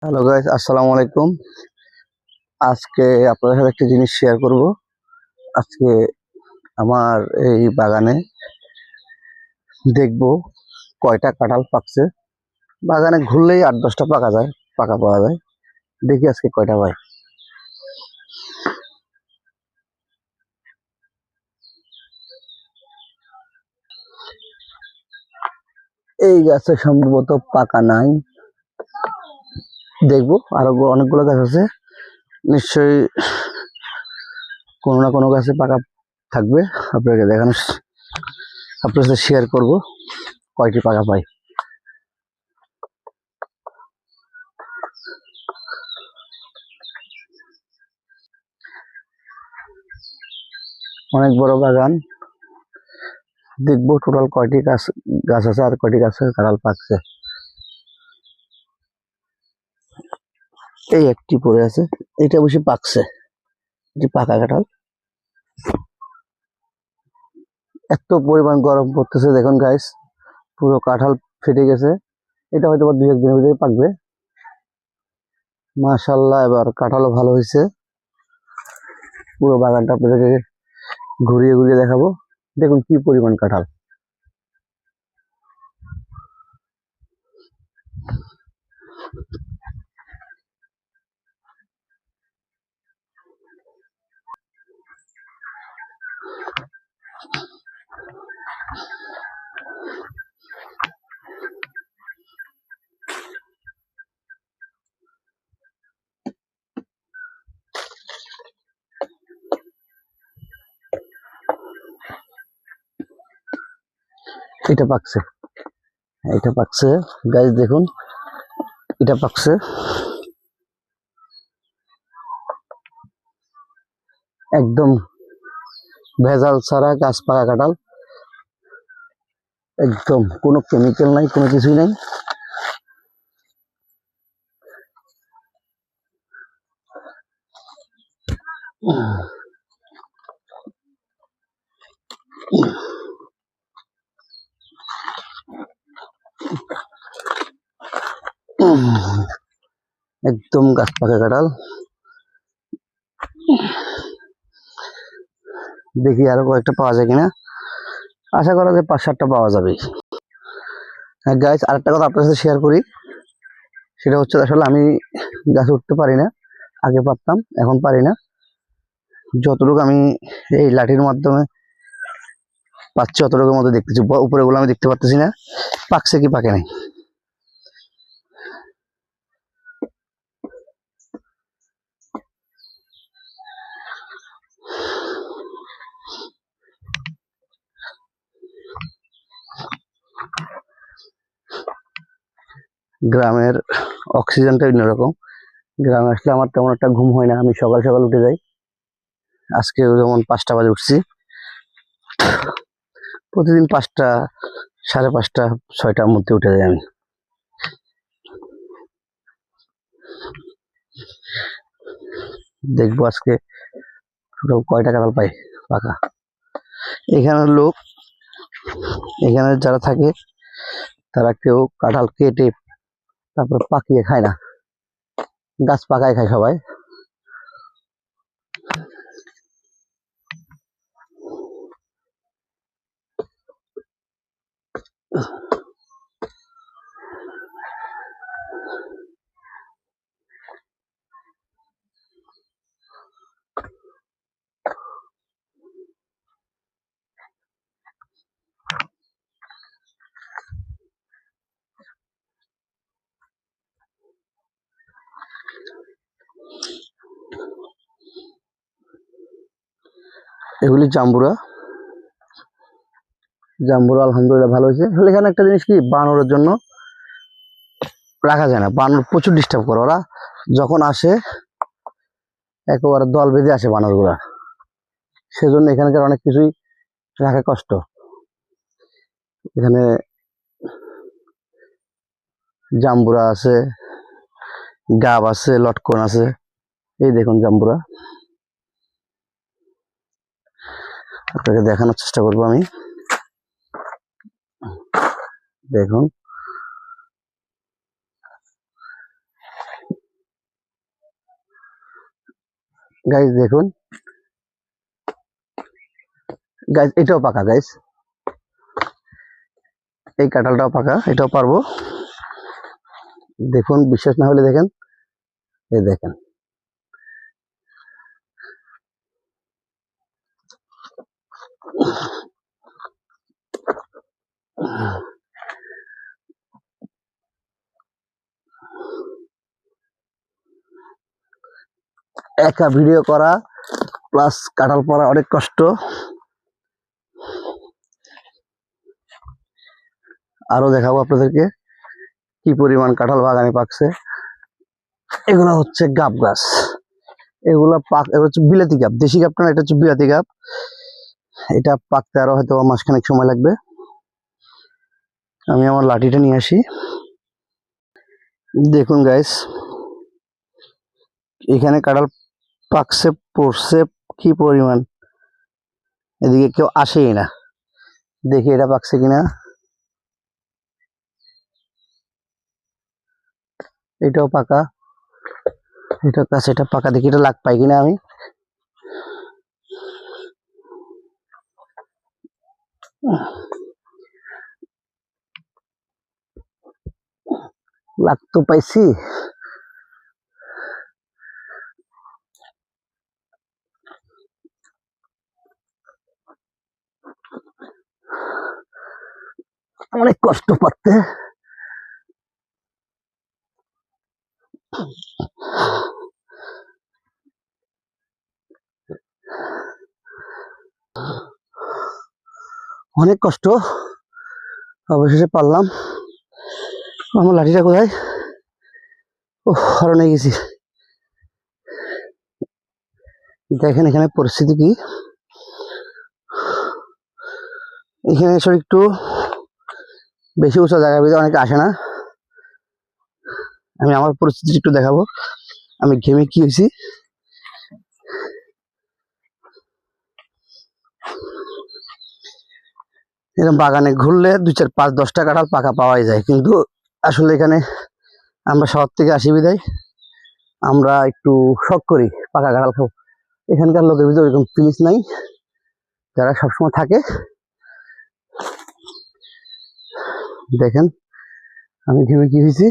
Hello guys, আসসালামু আলাইকুম। আজকে আপনাদের সাথে একটা জিনিস শেয়ার করব। আজকে আমার এই বাগানে দেখব কয়টা কাঁঠাল পাকছে। বাগানে ঘুরলেই 8-10টা পাকা পাওয়া যায়। দেখি আজকে কয়টা পাই। এই গাছে সম্ভবত পাকা নাই, দেখবো। আরো অনেকগুলো গাছ আছে, নিশ্চয়ই কোনো না কোনো গাছে পাকা থাকবে। আপনাকে দেখানো, আপনার সাথে শেয়ার করব কয়টি পাকা পাই। অনেক বড় বাগান, দেখবো টোটাল কয়টি গাছ আছে আর কয়টি গাছে কাঁঠাল পাকছে। এই একটি পড়ে আছে, এটা অবশ্যই পাকছে, এটি পাকা কাঁঠাল। এত পরিমাণ গরম পড়তেছে, দেখুন গাইস, পুরো কাঁঠাল ফেটে গেছে। এটা হয়তো 2-1 দিনের ভিতরে পাকবে। মাশাআল্লাহ, এবার কাঁঠালও ভালো হয়েছে। পুরো বাগানটা আপনাদেরকে ঘুরিয়ে ঘুরিয়ে দেখাবো। দেখুন কি পরিমাণ কাঁঠাল। এটা পাকছে, এটা পাকছে গাইস, দেখুন এটা পাকছে। একদম ভেজাল ছাড়া গাছ পাকা কাঁঠাল, একদম কোনো কেমিক্যাল নাই, কোনো কিছুই নাই। একদম গাছ পাকা কাঁঠাল। দেখি আরো কয়েকটা পাওয়া যায় কিনা, আশা করা যায় 5-7টা পাওয়া যাবে। হ্যাঁ গাইস, আরেকটা কথা আপনার সাথে শেয়ার করি। সেটা হচ্ছে, আসলে আমি গাছে উঠতে পারি না। আগে পারতাম, এখন পারি না। যতটুকু আমি এই লাঠির মাধ্যমে পাচ্ছি অতটুকুর মধ্যে দেখতেছি, উপরে গুলো আমি দেখতে পারতেছি না পাকছে কি পাকে নাই। গ্রামের অক্সিজেনটা অন্যরকম। গ্রামে আসলে আমার তেমন একটা ঘুম হয় না, আমি সকাল সকাল উঠে যাই। আজকে যেমন 5টা বাজে উঠছি, প্রতিদিন 5টা, 5:30, 6টার মধ্যে উঠে যাই আমি। দেখবো আজকে টোটাল কয়টা কাঁঠাল পাই পাকা। এখানের লোক, এখানে যারা থাকে, তারা কেউ কাঁঠাল কেটে তারপর পাকিয়ে খায় না, গাছ পাকায় খায় সবাই। এগুলি জাম্বুরা, জাম্বুরা আলহামদুলিল্লাহ ভালো হয়েছে। আসলে এখানে একটা জিনিস কি, বানরের জন্য রাখা যায় না, বানর প্রচুর ডিস্টার্ব করে। ওরা যখন আসে একেবারে দল বেঁধে আসে বানরগুলা, সেজন্য এখানকার অনেক কিছুই রাখা কষ্ট। এখানে জাম্বুরা আছে, গাব আছে, লটকন আছে। এই দেখুন জাম্বুরা, আপনাকে দেখানোর চেষ্টা করবো আমি। দেখুন গাইস দেখুন, গাইস এটাও পাকা, গাইস এই কাঁঠালটাও পাকা, এটাও পারবো। দেখুন, বিশ্বাস না হলে দেখেন, এই দেখেন। একা ভিডিও করা প্লাস কাঁঠাল পরা অনেক কষ্ট। আরো দেখাবো আপনাদেরকে কি পরিমাণ কাঁঠাল বাগানে পাকছে। এগুলা হচ্ছে গাব গাছ, এগুলা এগুলো হচ্ছে বিলাতি গাব, দেশি গাব না, এটা হচ্ছে বিলাতি গাব। এটা পাকতে আরো হয়তো মাসখানেক সময় লাগবে। আমি আমার লাঠিটা নিয়ে আসি। দেখুন গাইস, এখানে কাঁঠাল পাকছে, পড়ছে কি পরিমাণ, এদিকে কেউ আসেই না। দেখি এটা পাকছে কিনা। এটাও পাকা, এটা কাছে, এটা পাকা, দেখি এটা লাগ পাই কিনা আমি। লাগ তো পাইছি। অনেক কষ্ট পাচ্ছে। অনেক কষ্ট, অবশেষে পারলাম। আমার লাঠিটা কোথায়? ও, হারানো গেছি। দেখেন এখানে পরিস্থিতি কি। এখানে এসে একটু বেশি উঁচু জায়গার ভিতরে অনেকে আসে না। আমি আমার পরিস্থিতি একটু দেখাবো, আমি ঘেমে কি হয়েছি। এরকম বাগানে ঘুরলে 2, 4, 5, 10টা কাঁঠাল পাকা পাওয়াই যায়, কিন্তু আসলে এখানে আমরা শহর থেকে আসি বিদায় আমরা একটু শখ করি পাকা কাঁঠাল খাবো। এখানকার লোকের ভিতরে এরকম ফিলিংস নাই, যারা সবসময় থাকে। দেখেন আমি ঘেমে কি হয়েছি।